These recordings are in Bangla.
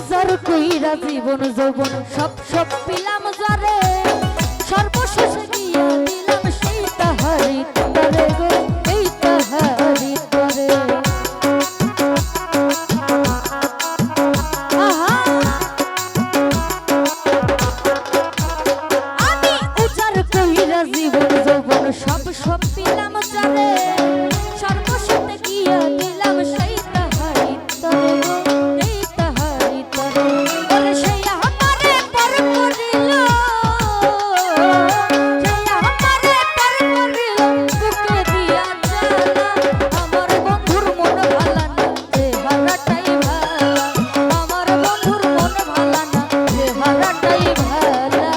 উজার কইরা জীবন যৌবন সব পিলাম যারে সর্বশেষ গিয়া দিলাম সেই তাহারি তরে গো এই তাহারি তরে আমি উজার কইরা জীবন যৌবন সব পিলাম যারে সর্বশেষ গিয়া দিলাম সেই তাহারি তরে গো এই তাহারি তরে ওরে সেই আমারে পর করিল সেই আমারে পর করিল বুকে দিয়া জ্বালা আমার বন্ধুর মন ভালা না চেহারাটাই ভালা আমার বন্ধুর মন ভালা না চেহারাটাই ভালা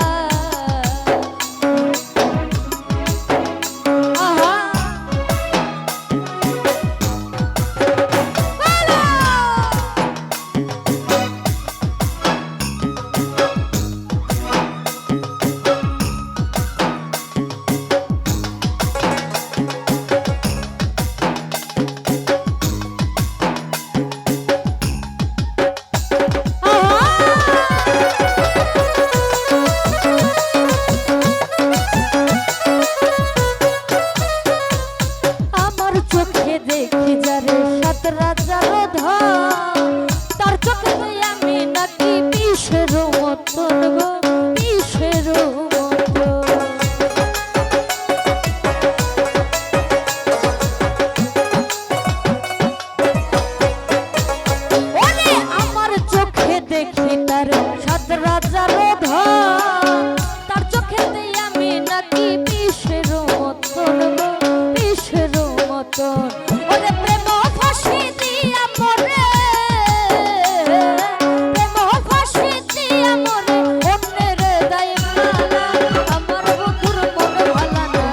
দেখি যারে সাত রাজার ধন তার চোখে আমি নাকি বিষের মতন গো বিষের আমার চোখে দেখি তার সাত রাজার ধন তার চোখে আমি নাকি বিষের মতন গো বিষের মতন ওরে প্রেম ফাঁসি দিয়া মরে প্রেম ফাঁসি দিয়া মরে অন্যের দায় মালা আমার বন্ধুর মন ভালা না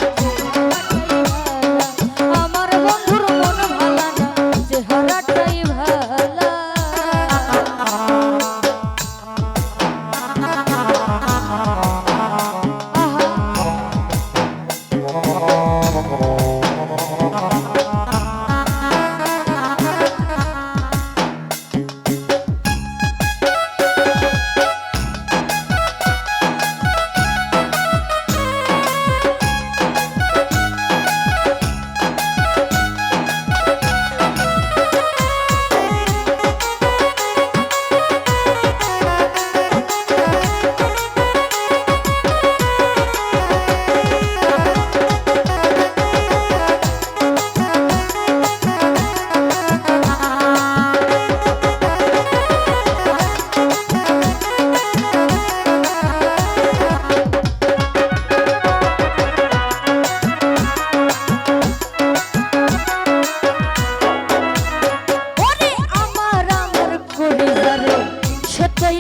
আমার বন্ধুর মন ভালা না চেহারাটাই ভালা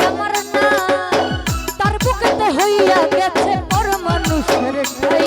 আমার না তার বুকেতে হইয়া গেছে পর মানুষের ঠাই